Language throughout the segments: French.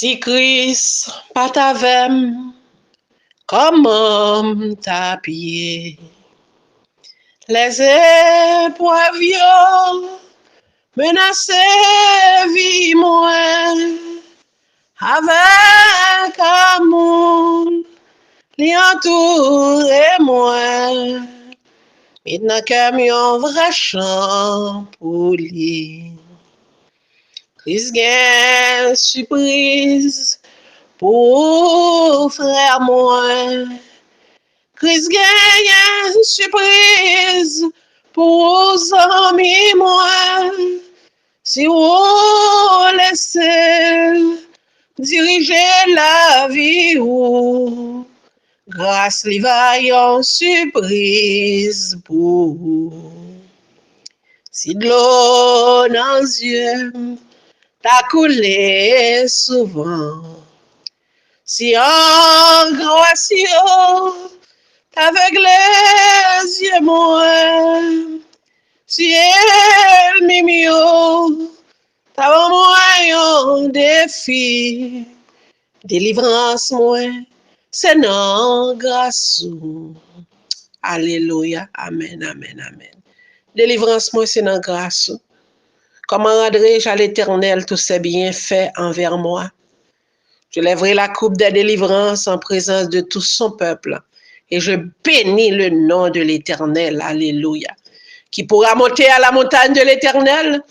Si Christ pas t'avem, comment t'appuyer? Les épreuves menacent vie moi, avec amour, li entoure moi. Maintenant comme un vrai chant pour lui. Christ gagne surprise pour frère moi. Christ gagne surprise pour amis moi. Si vous laissez diriger la vie ou grâce les vaillants surprise pour vous. Si de l'eau dans les yeux t'a coulé souvent, si en grâce t'aveugle les yeux moi, si elle mimio t'as moyen défi, délivrance moi, c'est non grâce. Alléluia, amen, amen, amen. Délivrance moi, c'est non grâce. Comment rendrai-je à l'Éternel tous ses bienfaits envers moi? Je lèverai la coupe de délivrance en présence de tout son peuple et je bénis le nom de l'Éternel. Alléluia. Qui pourra monter à la montagne de l'Éternel,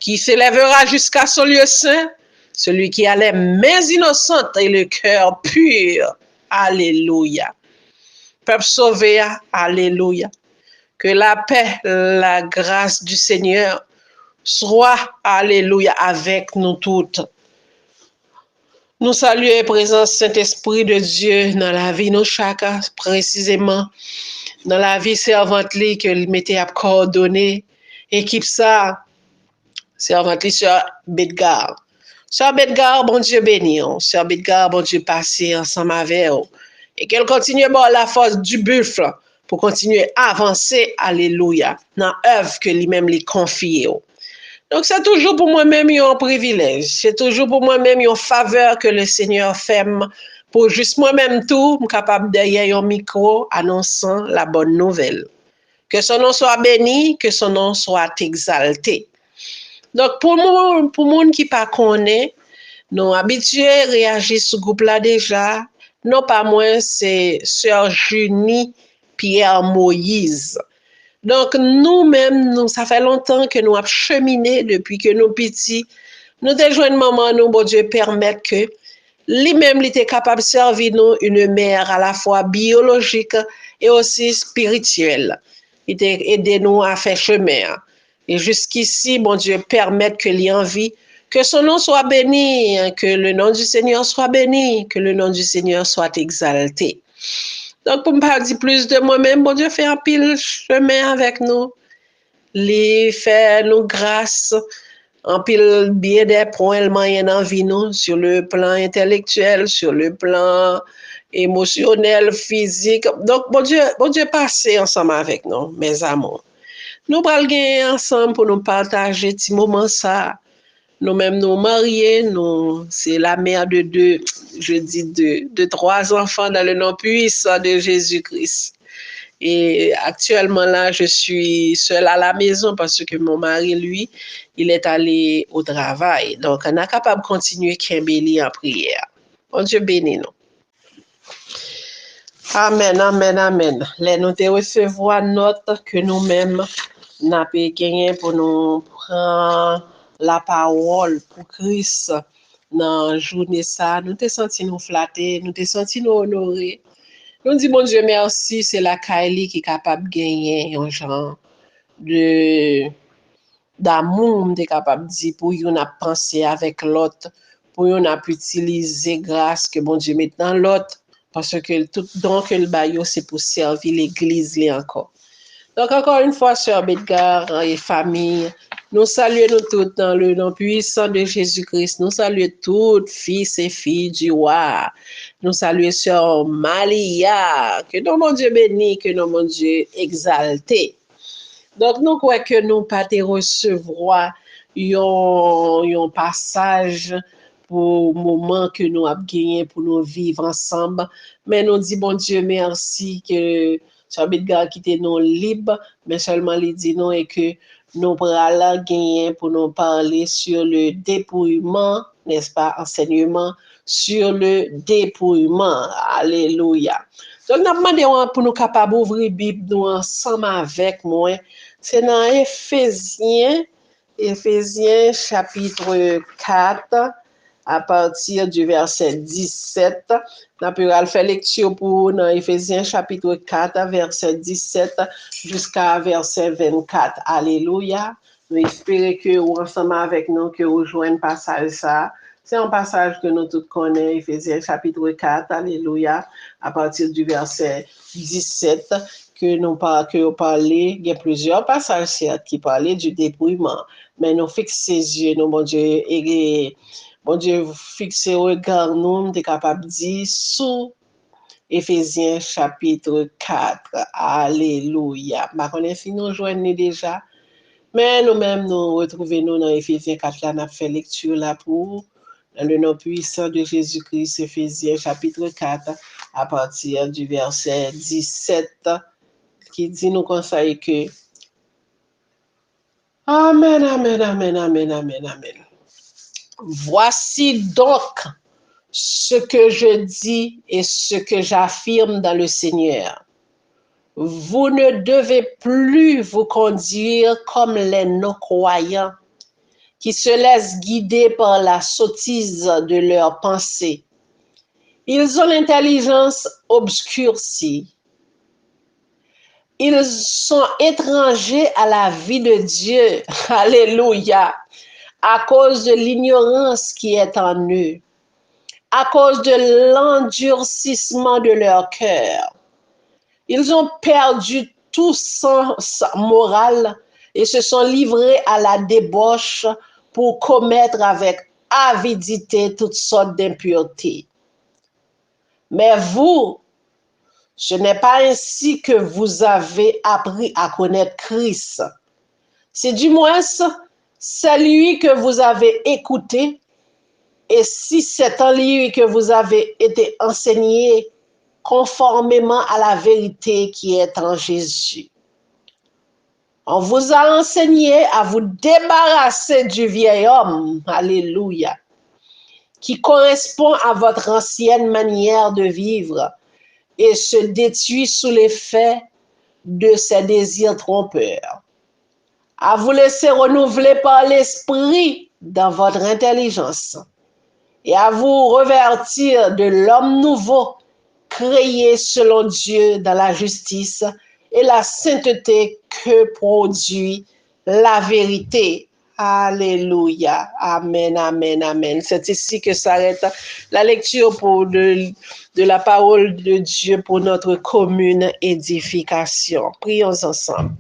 qui s'élèvera jusqu'à son lieu saint, celui qui a les mains innocentes et le cœur pur. Alléluia. Peuple sauvé, alléluia. Que la paix, la grâce du Seigneur soit, alléluia, avec nous toutes. Nous saluons la présence Saint-Esprit de Dieu dans la vie de chacun, précisément dans la vie servante que il mettait à coordonner. Équipe ça, servante sur Bedgar. Sœur Bedgar, bon Dieu béni. Sœur Bedgar, bon Dieu passé ensemble avec vous. Et qu'elle continue à avoir la force du buffle pour continuer à avancer, alléluia, dans l'œuvre que lui-même lui confie. Donc, c'est toujours pour moi-même un privilège. C'est toujours pour moi-même une faveur que le Seigneur fait pour juste moi-même tout, capable derrière un micro annonçant la bonne nouvelle. Que son nom soit béni, que son nom soit exalté. Donc, pour monde qui pas connaît, nous habitués à réagir sur ce groupe-là déjà. Non pas moins, c'est Sœur Junie Pierre Moïse. Donc, nous-mêmes, ça fait longtemps que nous avons cheminé depuis que nous petits. Nous avons joint maman, nous, bon Dieu, permettre que lui-même, il était capable de servir nous une mère à la fois biologique et aussi spirituelle. Il était aidé nous à faire chemin. Et jusqu'ici, bon Dieu, permettre que l'y envie, que son nom soit béni, que le nom du Seigneur soit béni, que le nom du Seigneur soit exalté. Donc, pour me parler plus de moi-même, bon Dieu fait un pile chemin avec nous. Il fait nous grâce, un pile bien des points moyens dans vie nous, sur le plan intellectuel, sur le plan émotionnel, physique. Donc, bon Dieu passé ensemble avec nous, mes amours. Nous allons gagner ensemble pour nous partager ces moments ça. Nous-mêmes, nous mariés, c'est la mère de trois enfants dans le nom puissant de Jésus-Christ. Et actuellement là, je suis seule à la maison parce que mon mari, lui, il est allé au travail. Donc, on est capable de continuer Kimbeli en prière. Bon Dieu bénit nous. Amen, amen, amen. Les nous te recevoir note que nous-mêmes, nous avons gagné pour nous prendre la parole pour Christ dans la journée ça. Nous te senti nous flatter, nous te senti nous honorer. Nous disons, bon Dieu, merci, c'est la Kylie qui est capable de gagner un genre d'amour, de capable de dire, pour yon a pensé avec l'autre, pour yon a utiliser grâce que bon Dieu met dans l'autre, parce que tout don que le baillot, c'est pour servir l'église là encore. Donc, encore une fois, Sœur Bedgar et famille, nous saluons nous toutes dans le nom puissant de Jésus-Christ. Nous saluons toutes, fils et filles du roi. Nous saluons Sœur Malia. Que nous, mon Dieu béni, que nous, mon Dieu exalté. Donc, nous croyons que nous pas te recevoir un passage pour le moment que nous avons gagné pour nous vivre ensemble. Mais nous disons, bon Dieu, merci que Chabit Gare quitte nous libre, mais seulement il dit non et que nous pourrons gagner pour nous parler sur le dépouillement, n'est-ce pas, enseignement sur le dépouillement. Alléluia. Donc, nous avons demandé pour nous capables d'ouvrir la Bible nous ensemble avec moi. C'est dans Éphésiens chapitre 4, à partir du verset 17. Nous allons faire lecture pour dans Éphésiens chapitre 4, verset 17 jusqu'à verset 24. Alléluia. Nous espérons que vous ensemble avec nous, que vous joignez passage ça. C'est un passage que nous tous connaissons, Éphésiens chapitre 4, alléluia, à partir du verset 17, que nous parlons, il y a plusieurs passages qui parlaient du dépouillement, mais nous fixons les yeux, nous, bon Dieu, et bon Dieu, fixez le regard, nous sommes capables de dire sous Éphésiens chapitre 4, alléluia. Je ne sais pas si nous joignons déjà, mais nous-mêmes, nous retrouvons dans Éphésiens 4, là, nous avons fait lecture là pour. Dans le nom puissant de Jésus-Christ, Éphésiens chapitre 4, à partir du verset 17, qui dit nous conseille que Amen, amen, amen, amen, amen, amen. Voici donc ce que je dis et ce que j'affirme dans le Seigneur. Vous ne devez plus vous conduire comme les non-croyants qui se laissent guider par la sottise de leurs pensées. Ils ont l'intelligence obscurcie. Ils sont étrangers à la vie de Dieu. Alléluia. À cause de l'ignorance qui est en eux. À cause de l'endurcissement de leur cœur. Ils ont perdu tout sens moral et se sont livrés à la débauche pour commettre avec avidité toutes sortes d'impuretés. Mais vous, ce n'est pas ainsi que vous avez appris à connaître Christ. C'est du moins c'est lui que vous avez écouté, et si c'est en lui que vous avez été enseigné conformément à la vérité qui est en Jésus. On vous a enseigné à vous débarrasser du vieil homme, alléluia, qui correspond à votre ancienne manière de vivre et se détruit sous l'effet de ses désirs trompeurs. À vous laisser renouveler par l'esprit dans votre intelligence et à vous revertir de l'homme nouveau créé selon Dieu dans la justice et la sainteté que produit la vérité. Alléluia. Amen, amen, amen. C'est ici que s'arrête la lecture de la parole de Dieu pour notre commune édification. Prions ensemble.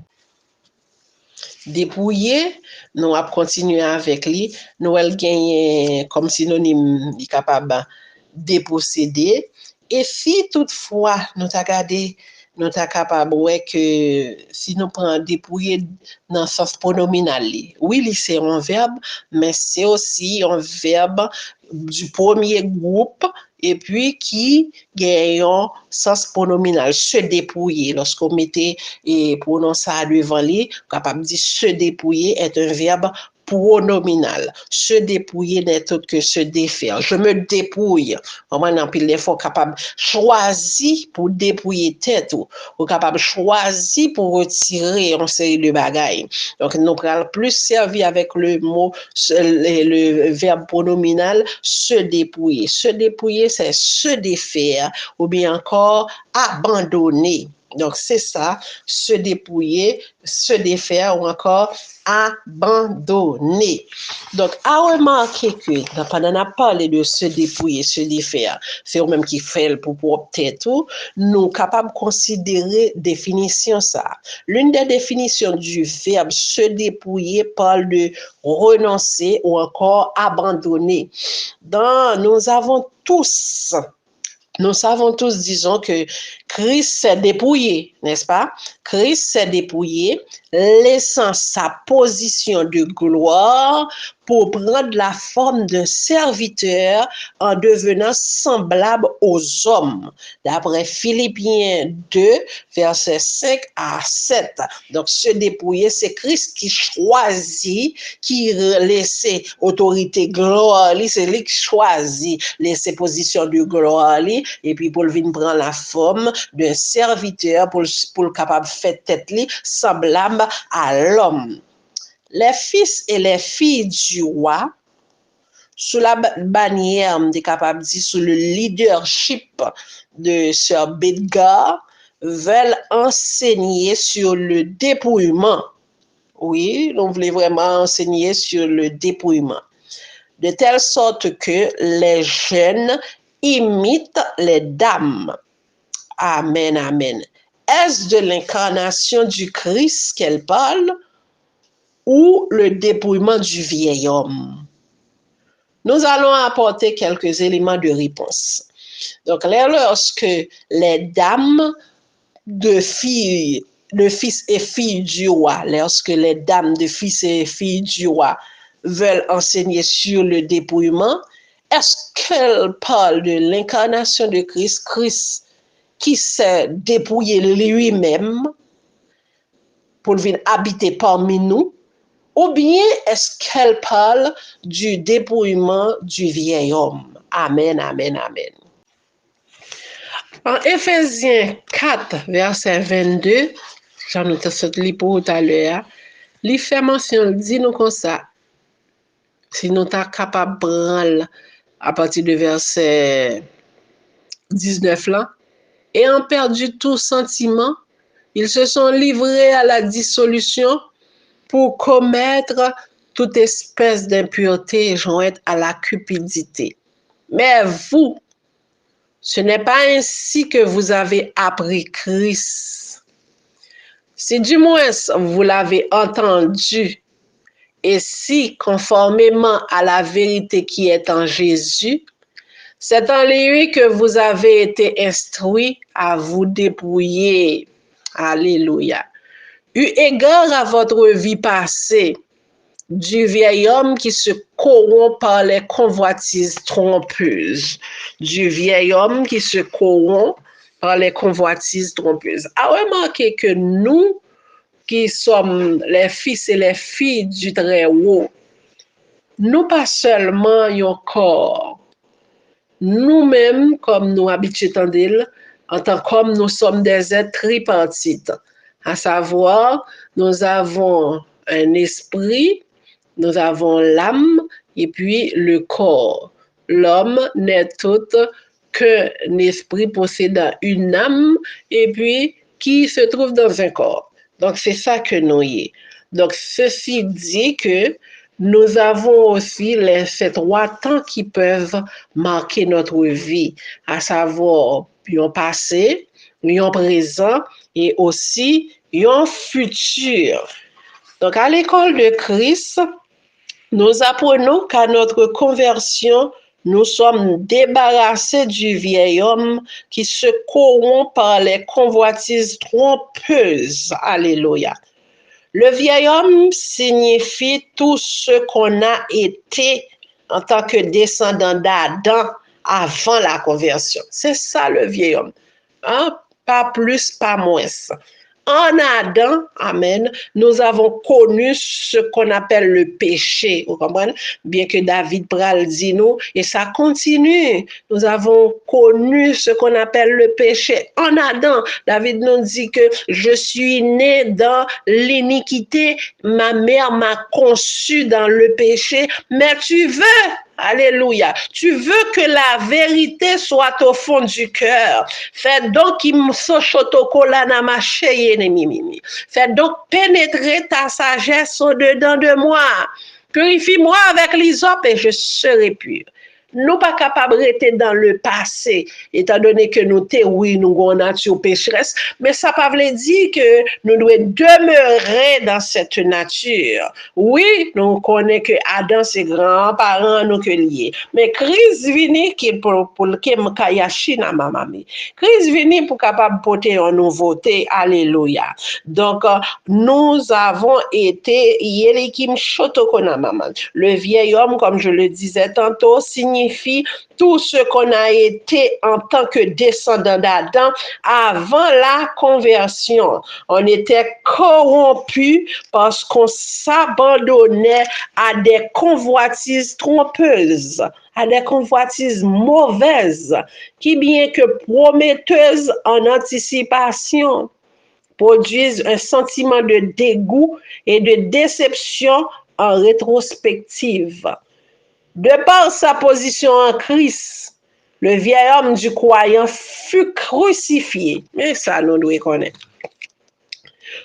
Dépouiller, nous allons continuer avec lui. Nous allons gagner comme synonyme capable de déposséder. Et si toutefois nous avons gardé, nous sommes capables que si nous prenons dépouiller dans le sens pronominal, oui, c'est un verbe, mais c'est aussi un verbe du premier groupe et puis qui gagne un sens pronominal, se dépouiller. Lorsqu'on mettait et prononce ça devant lui, capable de dire se dépouiller est un verbe pronominal. Se dépouiller n'est autre que se défaire. Je me dépouille. On a pile des fois capable choisir pour dépouiller tête ou capable choisir pour retirer une série de bagailles. Donc nous prenons plus servi avec le mot le verbe pronominal se dépouiller. Se dépouiller c'est se défaire ou bien encore abandonner. Donc, c'est ça, se dépouiller, se défaire ou encore abandonner. Donc, à remarquer que, pendant qu'on a parlé de se dépouiller, se défaire, c'est eux-mêmes qui fait pour propre tout, nous sommes capables de considérer définition ça. L'une des définitions du verbe se dépouiller parle de renoncer ou encore abandonner. Nous savons tous, disons, que Christ s'est dépouillé, n'est-ce pas? Christ s'est dépouillé, laissant sa position de gloire pour prendre la forme d'un serviteur en devenant semblable aux hommes, d'après Philippiens 2, versets 5 à 7. Donc, se dépouiller, c'est Christ qui choisit, qui laisse autorité gloire, c'est lui qui choisit laisser position de gloire, et puis pour venir prendre la forme d'un serviteur pour le capable de faire tête semblable à l'homme. Les fils et les filles du roi, sous la bannière, on est capable de dire, sous le leadership de Sir Bedgar, veulent enseigner sur le dépouillement. Oui, on voulait vraiment enseigner sur le dépouillement. De telle sorte que les jeunes imitent les dames. Amen, amen. Est-ce de l'incarnation du Christ qu'elle parle ou le dépouillement du vieil homme? Nous allons apporter quelques éléments de réponse. Donc, lorsque les dames de fils et filles du roi, lorsque les dames de fils et filles du roi veulent enseigner sur le dépouillement, est-ce qu'elles parlent de l'incarnation de Christ, Christ qui s'est dépouillé lui-même pour venir habiter parmi nous, ou bien est-ce qu'elle parle du dépouillement du vieil homme? Amen, amen, amen. En Éphésiens 4, verset 22, j'en ai dit pour tout à l'heure, il fait mention, dit nous comme ça, si nous sommes capables de prendre à partir de verset 19 là, ayant perdu tout sentiment, ils se sont livrés à la dissolution pour commettre toute espèce d'impureté jointe à la cupidité. Mais vous, ce n'est pas ainsi que vous avez appris Christ. Si du moins vous l'avez entendu, et si conformément à la vérité qui est en Jésus, c'est en lui que vous avez été instruits à vous dépouiller. Alléluia. Eu égard à votre vie passée, du vieil homme qui se corrompt par les convoitises trompeuses. Du vieil homme qui se corrompt par les convoitises trompeuses. A remarqué que nous, qui sommes les fils et les filles du Très-Haut, nous pas seulement un corps, nous-mêmes, comme nous habituons en tant que nous sommes des êtres tripartites, à savoir, nous avons un esprit, nous avons l'âme et puis le corps. L'homme n'est autre qu'un esprit possédant une âme et puis qui se trouve dans un corps. Donc, c'est ça que nous y est. Donc, ceci dit que nous avons aussi ces trois temps qui peuvent marquer notre vie, à savoir un passé, un présent et aussi un futur. Donc, à l'école de Christ, nous apprenons qu'à notre conversion, nous sommes débarrassés du vieil homme qui se corrompt par les convoitises trompeuses. Alléluia. Le vieil homme signifie tout ce qu'on a été en tant que descendant d'Adam avant la conversion. C'est ça le vieil homme. Hein? Pas plus, pas moins. En Adam, amen, nous avons connu ce qu'on appelle le péché. Vous comprenez? Bien que David pral dit nous, et ça continue. Nous avons connu ce qu'on appelle le péché. En Adam, David nous dit que je suis né dans l'iniquité, ma mère m'a conçu dans le péché, mais tu veux, alléluia, tu veux que la vérité soit au fond du cœur. Fais donc Fais donc pénétrer ta sagesse au-dedans de moi. Purifie-moi avec l'hysope et je serai pur. nous pas capables de rester dans le passé, étant donné que nous oui, nous avons nature pécheresse, mais ça ne veut pas dire que nous devons demeurer dans cette nature. Oui, nous connaissons que Adam, c'est grands-parents nous que liés, mais Christ vini qui pour que m'kayashi na mamami. Christ vini pour capable porter une nouveauté. Alléluia. Donc, nous avons été Yelikim Shotokona maman. Le vieil homme, comme je le disais tantôt, signifie tout ce qu'on a été en tant que descendant d'Adam avant la conversion. On était corrompus parce qu'on s'abandonnait à des convoitises trompeuses, à des convoitises mauvaises, qui bien que prometteuses en anticipation, produisent un sentiment de dégoût et de déception en rétrospective. De par sa position en Christ, le vieil homme du croyant fut crucifié. Mais ça, nous devons connaître.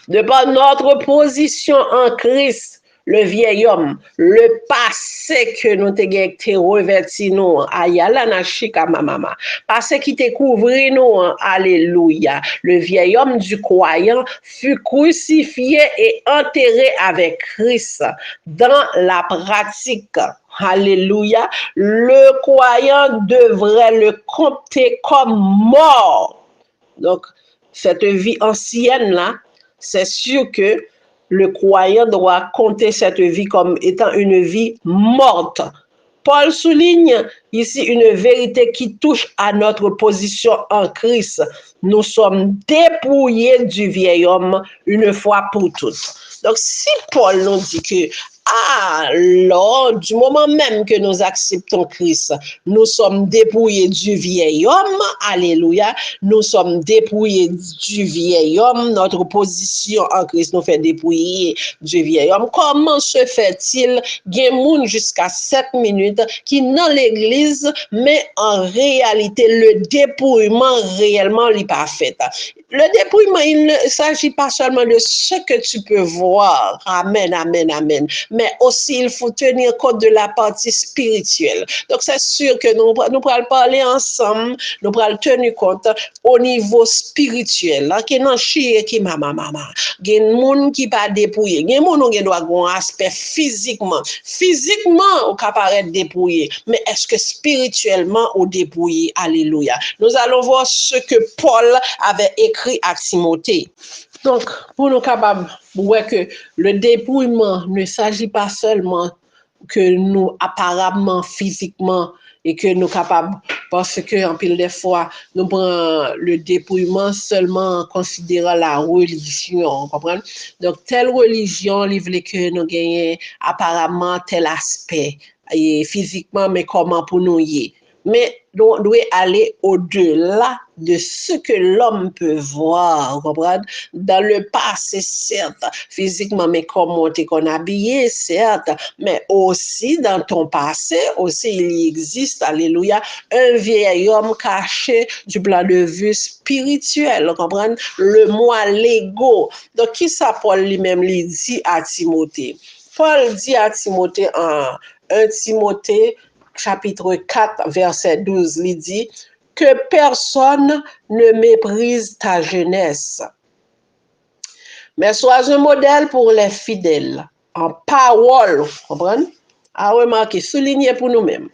De par notre position en Christ, le vieil homme, le passé que nous t'ai revêti nous, ayala na shika mama, passé qui t'ai couvri nous, alléluia. Le vieil homme du croyant fut crucifié et enterré avec Christ dans la pratique. Alléluia. Le croyant devrait le compter comme mort. Donc, cette vie ancienne là, c'est sûr que le croyant doit compter cette vie comme étant une vie morte. Paul souligne ici une vérité qui touche à notre position en Christ. Nous sommes dépouillés du vieil homme une fois pour toutes. Donc, si Paul nous dit que alors, du moment même que nous acceptons Christ, nous sommes dépouillés du vieil homme, alléluia, nous sommes dépouillés du vieil homme, notre position en Christ nous fait dépouiller du vieil homme. Comment se fait-il, gen jusqu'à 7 minutes, qui dans l'église, mais en réalité, le dépouillement réellement n'est pas fait. Le dépouillement, il ne s'agit pas seulement de ce que tu peux voir. Amen, amen, amen. Mais aussi, il faut tenir compte de la partie spirituelle. Donc, c'est sûr que nous pourrons parler ensemble, nous pourrons tenir compte au niveau spirituel. Là, qui n'en chie qui mama. Il y a des gens qui pas dépouillé. Il y a des gens qui doivent avoir un aspect physiquement. Physiquement, on peut paraître dépouillé. Mais est-ce que spirituellement, on dépouillé? Alléluia. Nous allons voir ce que Paul avait écrit à Timothée. Donc, pour nous capables, ouais, que le dépouillement ne s'agit pas seulement que nous apparemment, physiquement, et que nous capables, parce que en pile des fois, nous prenons le dépouillement seulement en considérant la religion, comprenez? Donc, telle religion, il voulait que nous gagnions apparemment tel aspect, et physiquement, mais comment pour nous y. Mais on doit aller au-delà de ce que l'homme peut voir, vous comprenez? Dans le passé, certes, physiquement, mais comment tu es habillé, certes, mais aussi dans ton passé, aussi il existe, alléluia, un vieil homme caché du plan de vue spirituel, vous comprenez? Le moi, l'ego. Donc, qui ça Paul lui-même lui dit à Timothée? Paul dit à Timothée en 1 Timothée, chapitre 4, verset 12, il dit que personne ne méprise ta jeunesse, mais sois un modèle pour les fidèles, en parole, comprenez? À remarquer, souligner pour nous-mêmes.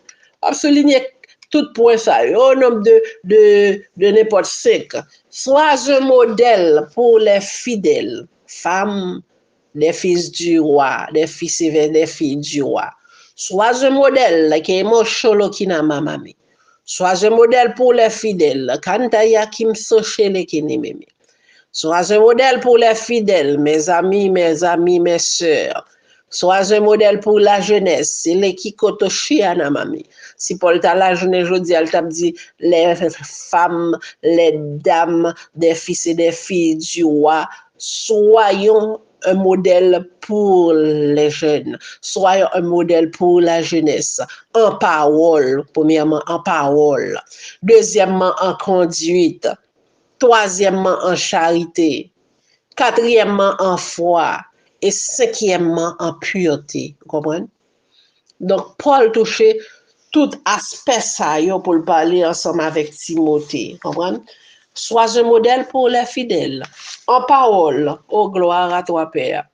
Souligner tout point ça, au nombre de n'importe 5. Sois un modèle pour les fidèles, femmes, des fils du roi, des fils et des filles du roi. Sois un modèle qui est mon cholo qui n'a pas mamé. Sois un modèle pour les fidèles. Kantaya kim sochele qui n'est même. Sois un modèle pour les fidèles, mes amis, mes sœurs. Sois un modèle pour la jeunesse. C'est les qui kotoshia na mami. Si Paul t'a la jeunesse, je dis, elle t'a dit les femmes, les dames, des fils et des filles du roi, soyons un modèle pour les jeunes. Soyons un modèle pour la jeunesse. En parole, premièrement, en parole. Deuxièmement, en conduite. Troisièmement, en charité. Quatrièmement, en foi. Et cinquièmement, en pureté. Vous comprenez? Donc, Paul touchait tout aspect ça yo pour parler ensemble avec Timothée. Comprenez? Sois un modèle pour les fidèles. En parole, oh gloire à toi, Père.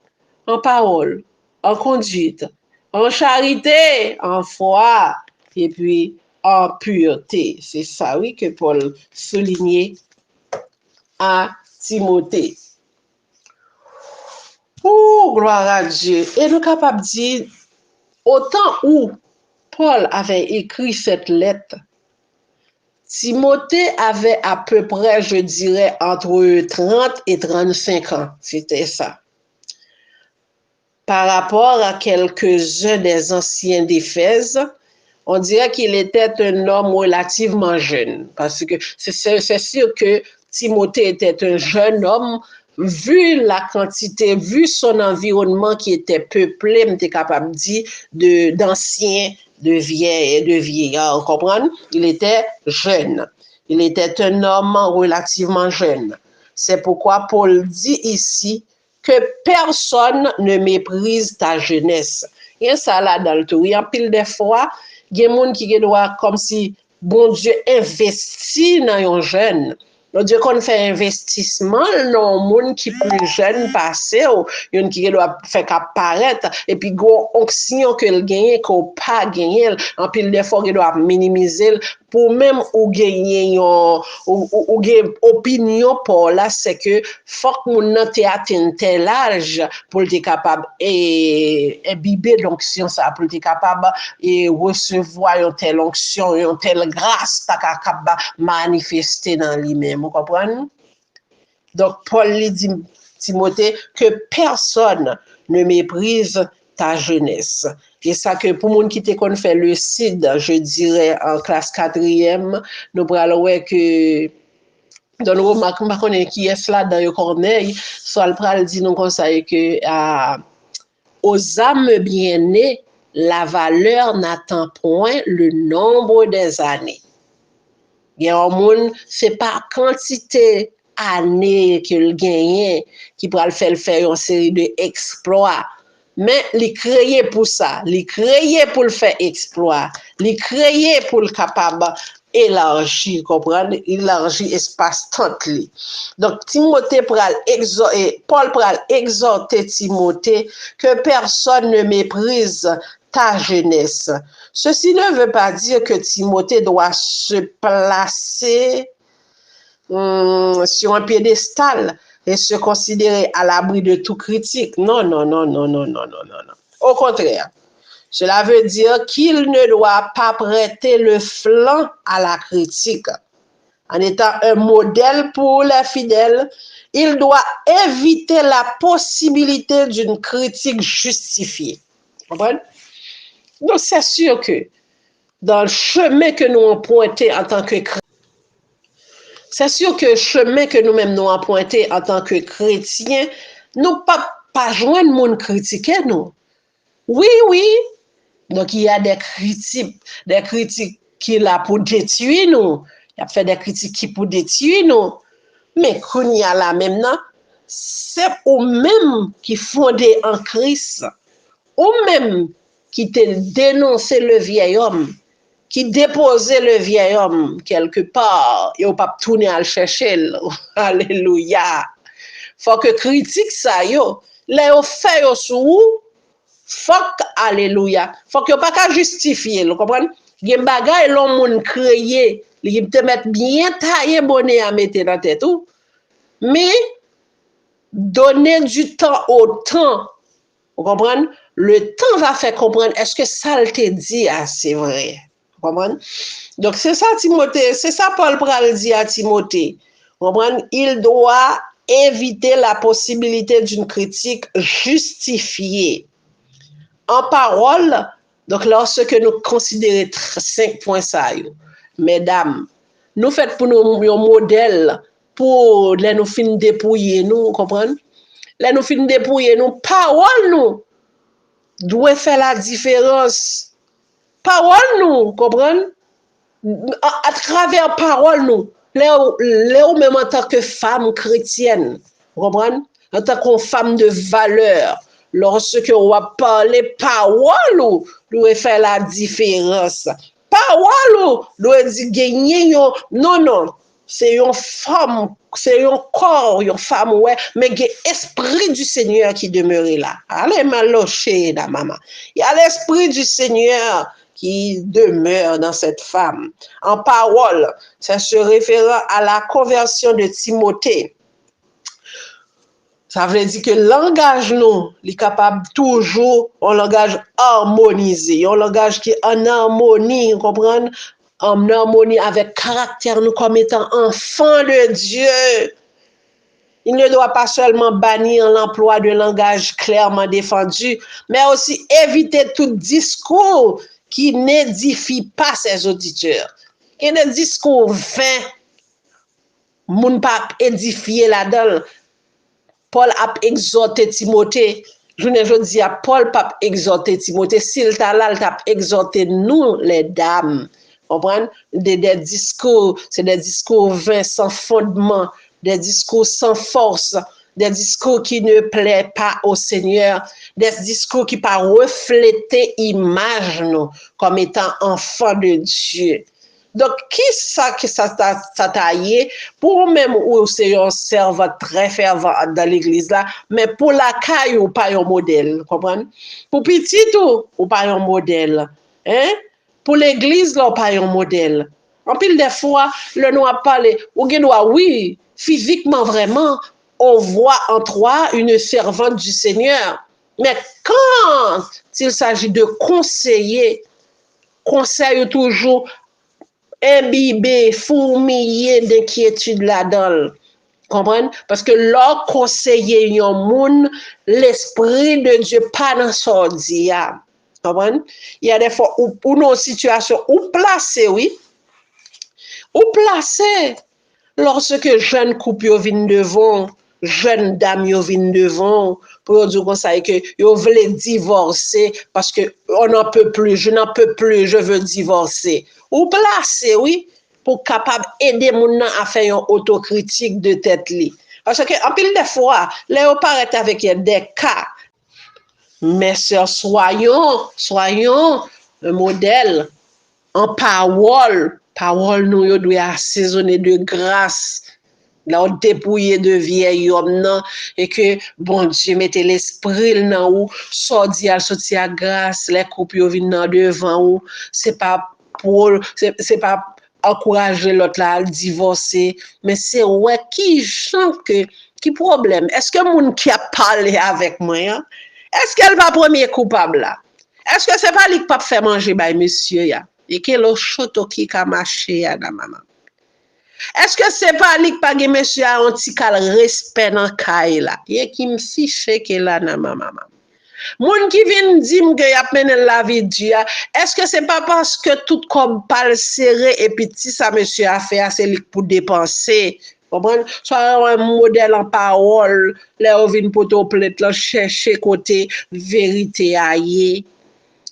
En parole, en conduite, en charité, en foi, et puis en pureté. C'est ça, oui, que Paul soulignait à Timothée. Oh, gloire à Dieu. Et nous sommes capables de dire, autant où Paul avait écrit cette lettre, Timothée avait à peu près, je dirais, entre 30 et 35 ans. C'était ça. Par rapport à quelques-uns des anciens d'Éphèse, on dirait qu'il était un homme relativement jeune. Parce que c'est sûr que Timothée était un jeune homme, vu la quantité, vu son environnement qui était peuplé, on était capable de dire, d'anciens, de vieillards, vous comprenez? Il était jeune. Il était un homme relativement jeune. C'est pourquoi Paul dit ici que personne ne méprise ta jeunesse. Il y a ça là dans le tout. Il y a pile de fois, il y a des gens qui doivent comme si bon Dieu investit dans un jeune. Bon Dieu qu'on fait investissement dans un monde qui plus jeune passé ou yon qui doit faire apparaître et puis go onction que le gagne qu'on pas gagner en pile de fois il doit minimiser pour même ou gagner ou opinion pour là c'est que faut que moun nan te atteint tel âge pour être capable et imbiber l'onction ça pour être capable et recevoir une telle onction une telle grâce ta capable manifester dans lui-même vous comprenez. Donc Paul lui dit Timothée que personne ne méprise ta jeunesse. Et ça que pour moun qui te kon fait le CID, je dirais en classe 4e, nous pral ouais que dans nous remarque pas connait qui est là dans Corneille, soit le pral dit nous conseille que aux âmes bien-nées, la valeur n'attend point le nombre des années. Il y a un monde, c'est pas quantité années qu'il gagne qui pourra le faire une série d'exploits. Mais il créé pour ça, il créé pour le faire exploit, il créé pour le capable élargir, comprendre, élargir espace-temps. Donc Timothée Paul pral exhorter Timothée que personne ne méprise ta jeunesse. Ceci ne veut pas dire que Timothée doit se placer sur un piédestal et se considérer à l'abri de toute critique. Non, non, non, non, non, non, non, non, non. Au contraire, cela veut dire qu'il ne doit pas prêter le flanc à la critique. En étant un modèle pour les fidèles, il doit éviter la possibilité d'une critique justifiée. Vous comprenez? Donc, c'est sûr que dans le chemin que nous avons pointé en tant que chrétiens, c'est sûr que le chemin que nous-mêmes nous avons pointé en tant que chrétiens, nous pas joindre le monde critiquer nous. Oui, oui. Donc, il y a des critiques qui là pour détruire nous. Il y a fait des critiques qui pour détruire nous. Mais quand il y a là maintenant, c'est eux-mêmes qui fondent en Christ. Eux-mêmes qui te dénoncent le vieil homme, qui déposait le vieil homme quelque part, et on pas tourner à le chercher. Alléluia. Faut que critique ça yo, les yo fait yo sou, faut alléluia. Faut que pas qu'à justifier, vous comprenez? Gen bagay l'homme moun créé, il te mettre bien taillé bonnet à mettre dans tête tout. Mais donner du temps au temps. Vous comprenez? Le temps va faire comprendre est-ce que ça te dit c'est vrai. Vous comprenez? Donc c'est ça Timothée, c'est ça Paul pral dit à Timothée. Vous comprenez? Il doit éviter la possibilité d'une critique justifiée. En parole, donc lorsque nous considérons 5 points ça, mesdames, nous faites pour nous un modèle pour les nous fin dépouiller nous, comprenez? Les nous fin dépouiller nous, parole nous doit faire la différence. Parole nous, comprenez? À travers parole nous, les même en tant que femme chrétienne, comprenez? En tant que femme de valeur, lorsque on va parler parole nous doit faire la différence. parole doit dire gagner non, c'est une femme, c'est un corps, une femme, ouais, mais il y a l'esprit du Seigneur qui demeure là. Allez, malocher, la maman. Il y a l'esprit du Seigneur qui demeure dans cette femme. En parole, ça se réfère à la conversion de Timothée. Ça veut dire que le langage, nous, est capable toujours, un langage harmonisé, un langage qui est en harmonie, vous comprenez? En harmonie avec caractère, nous, comme étant enfants de Dieu. Il ne doit pas seulement bannir l'emploi de langage clairement défendu, mais aussi éviter tout discours qui n'édifie pas ses auditeurs. Il y a des discours vains, moun pas édifié là-dedans. Paul a exhorté Timothée. Je ne dis à Paul pas exhorté Timothée. S'il t'a là, il t'a exhorté nous, les dames. Comprenez? Des discours, c'est des discours vains, sans fondement, des discours sans force, des discours qui ne plaisent pas au Seigneur, des discours qui pas refléter l'image nous comme étant enfants de Dieu. Donc, qui ça taillé pour même ou c'est un servant très fervent dans l'église là, mais pour la caille ou pas un modèle, comprenez? Pour petit ou pas un modèle, hein? Pour l'église là, ou pas un modèle. En pile des fois, le noir parle, ou oui, physiquement vraiment, on voit en toi une servante du Seigneur. Mais quand il s'agit de conseiller toujours imbibé, fourmillé d'inquiétude là-dedans. Comprenez? Parce que leur conseiller yon moun, l'esprit de Dieu pas dans son dia. Comprenez? Il y a des fois où nos situations, où placer, oui, où placer, lorsque jeune couple viennent devant, jeune dame viennent devant, pour dire comme ça, que yo veulent divorcer parce que on n'en peut plus, je n'en peux plus, je veux divorcer. Ou placer, oui, pour capable aider moun nan à faire une autocritique de tête li. Parce que, en pile de fois, là, on paraît avec des cas. Mais sœurs, soyons un modèle en parole. Parole, nous, yo doit assaisonner de grâce. Là, on dépouillé de vieil homme, non, et que, bon Dieu, mettez l'esprit, nan, ou, sorti à grâce, les couples, viennent devant, ou, c'est pas encourager l'autre là à divorcer, mais c'est ouais, qui problème? Est-ce que moun qui a parlé avec moi, hein? Est-ce qu'elle va premier coupable là? Est-ce que c'est pas lui qui pas fait manger by monsieur ya? Et que le choto qui a marché ya da maman? Est-ce que c'est pas lui qui pas ge monsieur a un petit cal respect dans caille là? Et qui me fiche que là na maman. Moun qui vient dire que y a mené la vie Dieu, est-ce que c'est pas parce que tout comme parle serré et petit ça monsieur a fait c'est lui pour dépenser? Comprenez? Soit un modèle en parole, là on vient pour te plaît là chercher côté vérité aillé.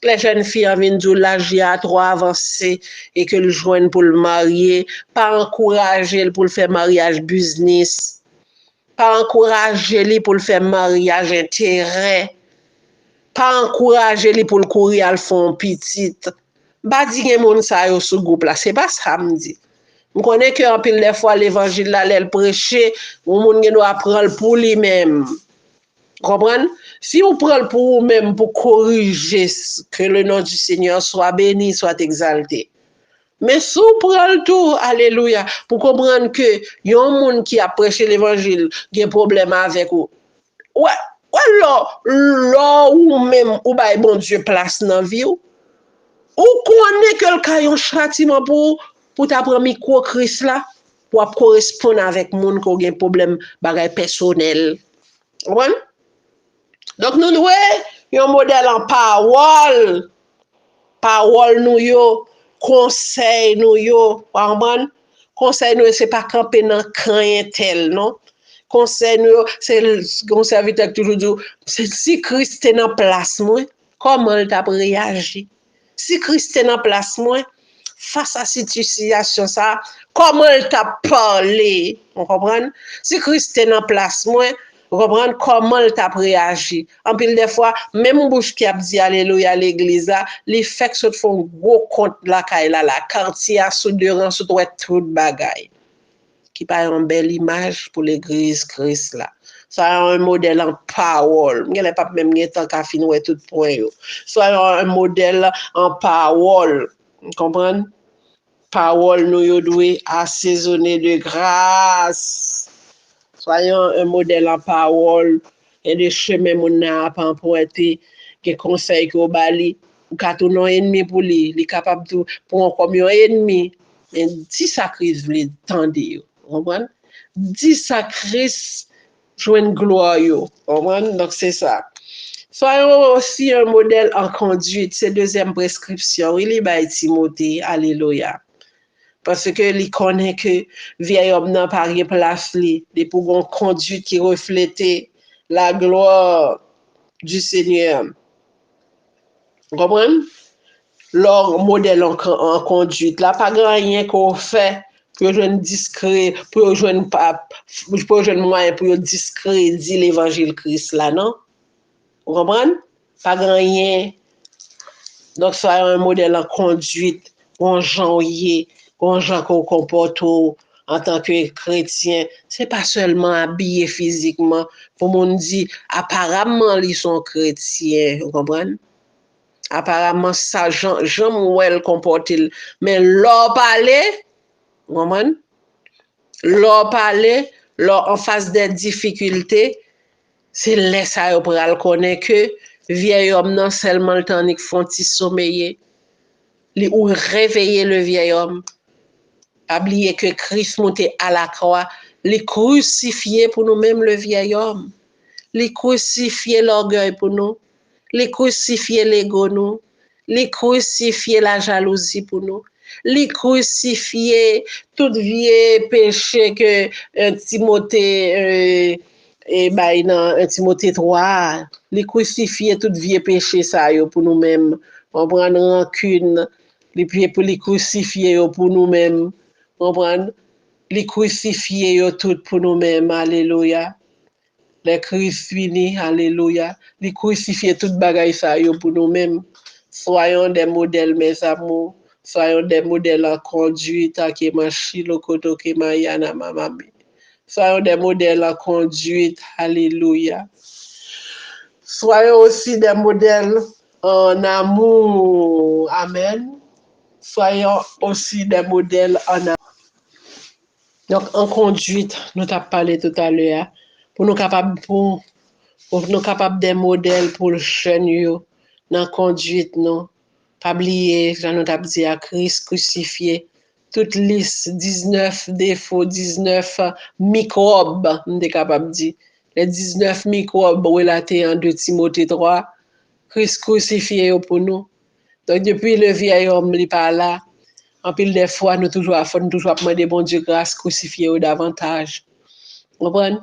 Les jeunes filles viennent dire l'âge a trop avancé et que le joignent pour le marier, pas encourager pour le faire mariage business, pas encourager pour le faire mariage intérêt. Pas encourager les pour le courir à le fond petite. Ba di gen moun sa yo sous groupe là, c'est pas ça me dit. On connaît que en pile des fois l'évangile là l'elle prêcher, moun gen doit prendre pour lui-même. Comprenez? Si on prend pour vous-même pour corriger que le nom du Seigneur soit béni, soit exalté. Mais si on prend tout, alléluia, pour comprendre que y a un monde qui a prêché l'évangile, qui a un problème avec vous. Ouais. Là ou même ou bay bon Dieu place dans vie ou connaît que le caillon châtiment pour ta prendre micro Christ là pour correspondre avec monde qui a un problème bagay personnel. Ouais? Donc nous devons un modèle en parole nous yo, conseil nous yo, conseil nous c'est pas camper dans camp tel non. Conseil nous c'est le serviteur toujours dit si Christ est en place moi comment il t'a réagi si Christ est en place moi face à cette situation ça comment il t'a parlé on comprend si Christ est en place moi Vous comprenez comment il t'a réagi. En pile des fois, même bouche qui a dit alléluia à l'église là, les faits se font gros compte la quartier à sous de rang sous tout bagaille. Qui pas une belle image pour l'église Christ là. Ça a un modèle en parole. Il n'y a pas même temps qu'à finir tout point. Ça a un modèle en parole. Vous comprenez? Parole nous doit assaisonner de grâce. Soyons un modèle en parole et de chemin mon n'a pas emprunté, que conseil que bali, ou ka ton ennemi pour lui, il est capable de pour comme un ennemi. Mais si ça crise vle tande, vous comprenez? Dis ça crise joindre gloire yo. Comprenez? Donc c'est ça. Soyons aussi un modèle en conduite, c'est deuxième prescription. Il est by Timothée, alléluia. Parce que il connaît que vieil homme n'a pas place li, de pour une conduite qui reflète la gloire du Seigneur. Vous comprenez? Leur modèle en conduite, là, pas grand rien qu'on fait pour jouer discret, pour jouer moyen, pour discréditer l'évangile Christ là, non? Vous comprenez? Pas grand rien. Donc, ça un modèle en conduite, en janvier, en gens qu'on comporte en tant que chrétien. C'est pas seulement habillé physiquement. Pour mon dit, apparemment, ils sont chrétiens. Vous comprenez? Apparemment, ça, j'aime où elle comporte. Mais leur parler, vous comprenez? Leur parler, leur en face des difficultés, c'est là ça pour le connaître que vieil homme non seulement le temps qu'il font sommeiller ou réveiller le vieil homme. Oublier que Christ monté à la croix, les crucifié pour nous-mêmes le vieil homme. Les crucifier l'orgueil pour nous, les crucifier l'ego nous, les crucifier la jalousie pour nous, les crucifier tout vieux péché que Timothée et dans Timothée 3, les crucifier tout vieux péché ça yo pour nous-mêmes. On prend rancune, les pieds pour les crucifier pour nous-mêmes. On prend les crucifier yo tout pour nous-mêmes. Alléluia. Les Christ fini, alléluia. Les crucifier toute bagaille ça yo pour nous-mêmes. Soyons des modèles, mes amours. Soyons des modèles en conduite, qui marchi le koto qui mayana mamami. Soyons des modèles en conduite, alléluia. Soyons aussi des modèles en amour, amen. Soyons aussi des modèles en amour. Donc, en conduite, nous t'avons parlé tout à l'heure, pour nous capables des modèles pour le jeune, dans la conduite, non. Pas oublier, j'en ai dit à Christ crucifié, toute liste, 19 défauts, 19 microbes, on est capable de dire. Les 19 microbes relatés en 2 Timothée 3, Christ crucifié pour nous. Donc, depuis le vieil homme, il n'est pas là. En pile des fois, nous toujours demander bon Dieu grâce, crucifié davantage. Vous comprenez?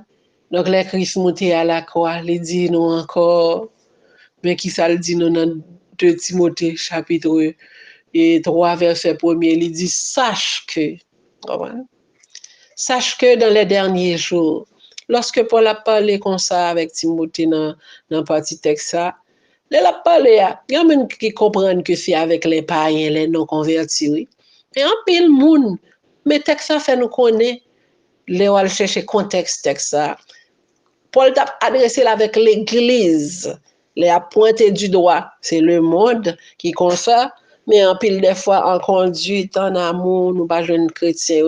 Donc, les Christ monté à la croix, il dit nous encore, mais qui ça le dit nous dans 2 Timothée, chapitre 3, verset 1er, il dit, sache que dans les derniers jours, lorsque Paul a parlé comme ça avec Timothée dans le parti texte, il a parlé, il y a même qui comprennent que c'est avec les païens, les non-convertis, oui. Et en pile monde, mais texte ça fait nous connaître, les va chercher contexte texte ça. Paul t'a adressé avec l'église, les a pointé du doigt, c'est le monde qui comme ça, mais en pile des fois en conduite, en amour, nous pas jeunes chrétiens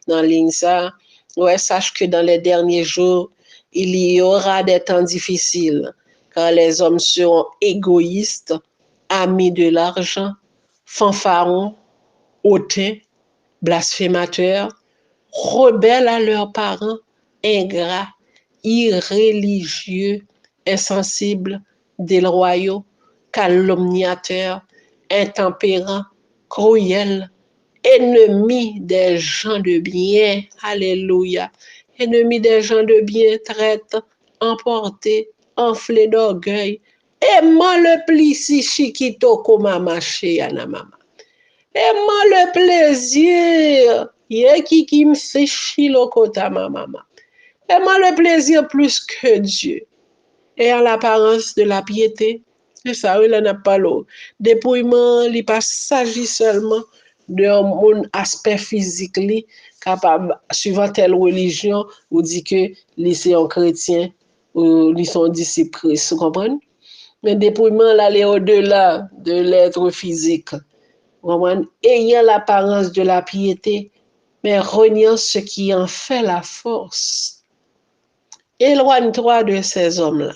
dans ligne ça. Ouais, sache que dans les derniers jours, il y aura des temps difficiles, car les hommes seront égoïstes, amis de l'argent, fanfarons, hautains, blasphémateurs, rebelles à leurs parents, ingrats, irréligieux, insensibles, déloyaux, calomniateurs, intempérants, cruels, ennemis des gens de bien, alléluia, ennemis des gens de bien, traîtres, emportés, enflés d'orgueil, aimant le plissi chiquito comme à marcher à mama. Aimant le plaisir, yé qui me fait chilo kota ma maman. Aimant le plaisir plus que Dieu, ayant l'apparence de la piété. C'est ça, il n'a pas l'eau. Dépouillement, il pas s'agit seulement de mon aspect physique, li, capable, suivant telle religion, ou dit que les c'est un chrétien, ou ils sont disciples Christ, vous comprenez? Mais dépouillement, là, est au-delà de l'être physique. Vous comprenez? Ayant l'apparence de la piété, mais reniant ce qui en fait la force. Éloigne-toi de ces hommes-là.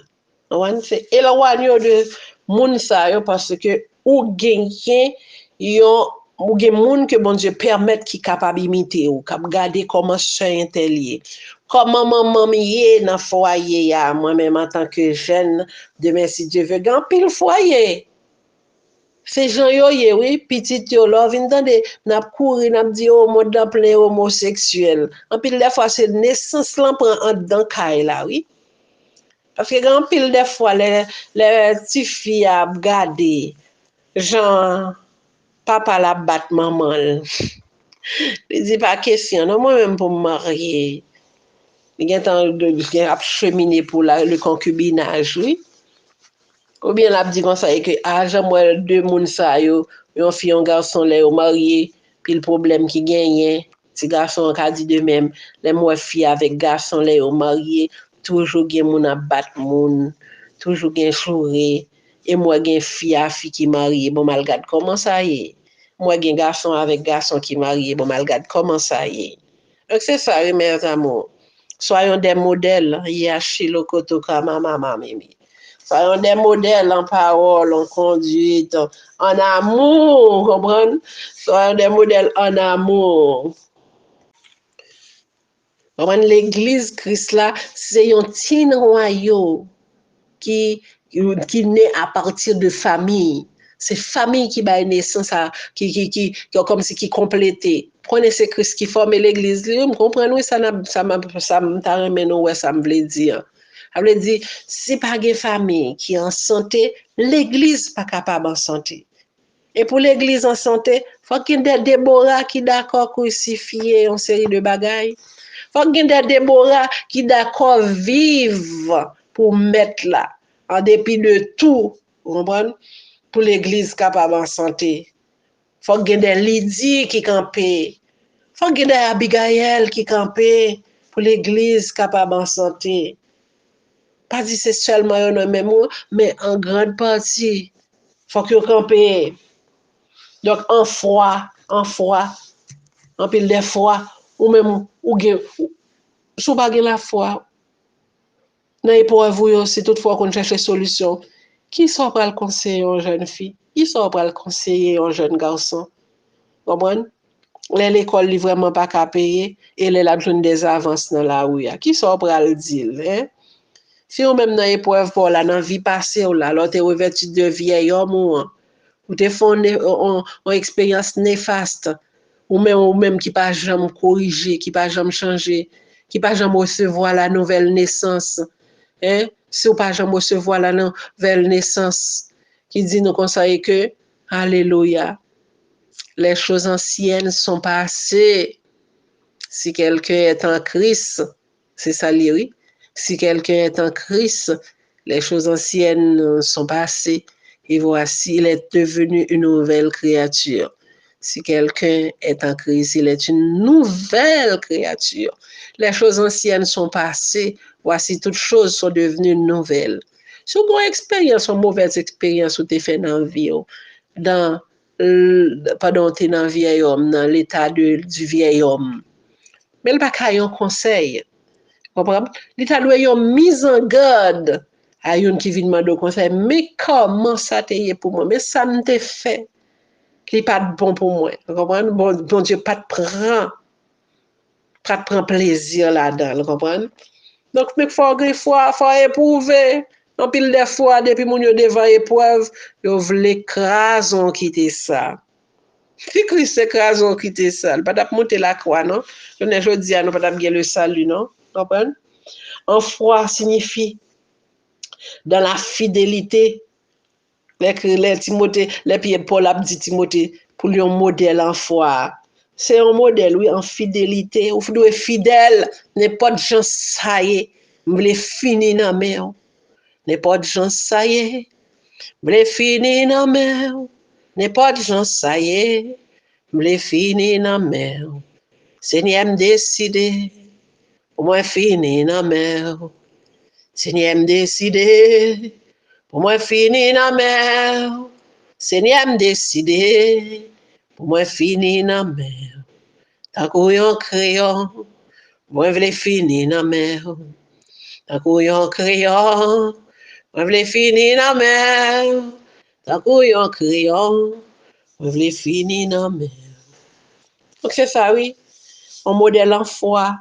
Éloigne-toi de moun sa yo parce que ou genyen yon ou gen moun que bon Dieu permettre qui capable imiter ou cap garder comment soin tel comment maman miye dans foyer ya moi-même en tant que jeune demain si Dieu veut gan pile foyer. Ces gens yo ye oui petit yo là vinn tande n'a courir n'a dit oh mode en plein homosexuel. En pile des fois c'est naissance là prend en dedans caille là oui. Parce que grand pile des fois les petites filles a regarder genre papa la bat maman. Il dit pas question non moi même pour me marier. Il y a temps de cheminer pour le concubinage oui. Ou bien l'a dit comme ça que moi deux moun sa yo, un fille un garçon les marié, puis le problème qui gagne, petit garçon a dit de même, les moi fille avec garçon les marié, toujours gen moun a battre moun, toujours gen chourer et moi gen fille à fille qui marié, bon mal regarde comment ça y est. Moi gen garçon avec garçon qui marié, bon mal regarde comment ça y est. Donc c'est ça mes amours. Soyons des modèles, Yachi Lokoto Kama Mama Mimi. Soyons des modèles en parole, en conduite, en amour, comprenez? Soyons des modèles en amour. L'église Christ là, c'est un petit noyau qui naît à partir de famille. C'est famille qui bat naissance, qui comme si qui complétait. Prenez ce Christ qui forme l'église, vous comprenez, ça me veut dire. Ça veut dire, si pas une famille qui est en santé, l'église pas capable en santé. Et pour l'église en santé, faut qu'il y ait des Déborah qui d'accord crucifier une série de bagailles. Faut qu'il y ait des Déborah qui d'accord vivre pour mettre là, en dépit de tout, vous comprenez? Pour l'église capable en santé. Faut qu'il y ait des Lydie qui campent. Faut qu'il y ait des Abigail qui campent pour l'église capable en santé. Pas dit c'est seulement un même mot, mais en grande partie, faut que vous campez. Donc, en foi, en pile de foi, ou même, ou sous pas la foi, dans l'épreuve, c'est toutefois qu'on cherche solution. Qui sont pour le conseiller une jeune fille? Qui sont pour le conseiller un jeune garçon? Vous comprenez? L'école n'est vraiment pas qu'à payer et elle a besoin des avances dans la rue. Qui sont pour le dire? Hein? Si on même dans l'épreuve pour la dans vie passée ou là, alors tu es revêtu de vieil homme ou tu fais une expérience néfaste ou même qui pas jamais corriger, qui pas jamais changer, qui pas jamais recevoir la nouvelle naissance. Hein? Si ou pas jamais recevoir la nouvelle naissance, qui dit nous conseiller que alléluia, les choses anciennes sont passées. Si quelqu'un est en Christ, c'est ça oui. Si quelqu'un est en Christ, les choses anciennes sont passées et voici, il est devenu une nouvelle créature. Si quelqu'un est en Christ, il est une nouvelle créature. Les choses anciennes sont passées, voici toutes choses sont devenues nouvelles. Si vous avez une expérience, une mauvaise expérience ou tu fait dans la vie, dans le vieil homme, dans l'état du vieil homme, mais il n'y a pas un conseil. L'État doit y une mise en garde à une qui vient demander conseil. Mais comment ça t'est pour moi? Mais ça ne t'est fait. Qui n'est pas bon pour moi. Vous comprenez? Bon Dieu, pas de prend plaisir là-dedans. Vous comprenez? Donc, il faut éprouver. En pile de fois, depuis mon yo devant épreuve, yo vle écraser quitter ça. Si Christ écrase quitter ça, il pas d'ap monter la croix, non? Je ne dis à nous pas d'ap gagner le salut, non? Comprenez? En foi signifie dans la fidélité. Les Timothée, les Pierre Paul a dit Timothée pour lui un modèle en foi. c'est un modèle, oui, en fidélité. Vous devez être fidèle, n'importe gens ça y est, vous voulez finir dans mer. N'importe gens ça y est, vous voulez finir dans mer. N'importe gens ça y est, vous voulez finir dans mer. Seigneur me décidé, pour moi finir dans mer. Seigneur me décidé, pour moi finir dans mer. Seigneur me décidé, pour moi finir dans mer. Tant qu'on crayon, moi v'le finir dans mer. Tant qu'on crayon, moi v'le finir dans mer. Tant qu'on crayon, moi v'le finir dans mer. Donc c'est ça, oui. Un modèle en foi.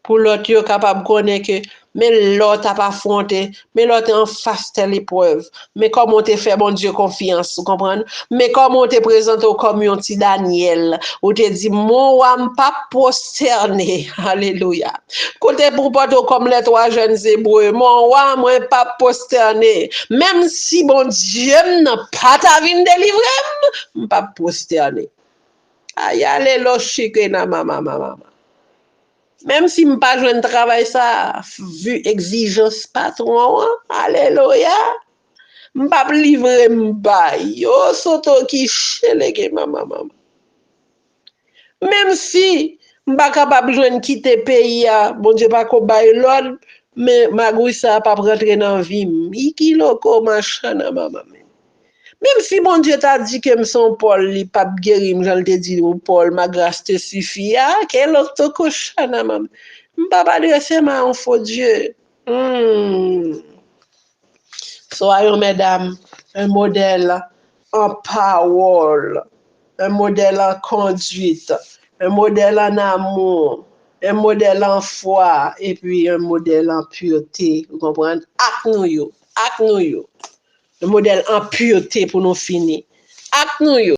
Pour l'autre, yo capable de connaître que, mais l'autre a pas affronté, mais l'autre en face telle épreuve. Mais comment te fait, bon Dieu, confiance, vous comprenez? Mais comment te présente comme un petit Daniel, ou te dit, moi, pas prosterné. Alléluia. Côté pour pas comme les 3 jeunes hébreux, moi, pas prosterné. Même si, bon Dieu, n'a pas ta vie délivrer, pas prosterné. Aïe, allez, lo chique, na maman. Même si je n'ai pas joué un travail, ça, vu exigence patron, alléluia, je ne peux pas livrer mon bail. Yo, soto qui chelege maman. Même si je ne suis pas capable de quitter le pays, bon Dieu, pas qu'on bail l'ordre, mais ma gouille, ça n'a pas rentrer dans la vie. Iki loko machin, maman. Même si mon Dieu t'a dit que son Paul, il pas guéri, je te dit, Paul, ma grâce te suffit, quel autre cochon, maman. Je ne peux pas adresser ma enfant Dieu. Soyons, mesdames, un modèle en parole, un modèle en conduite, un modèle en amour, un modèle en foi, et puis un modèle en pureté. Vous comprenez? Ak nous yo. Le modèle en pureté pour nous finir. Ak nous yo.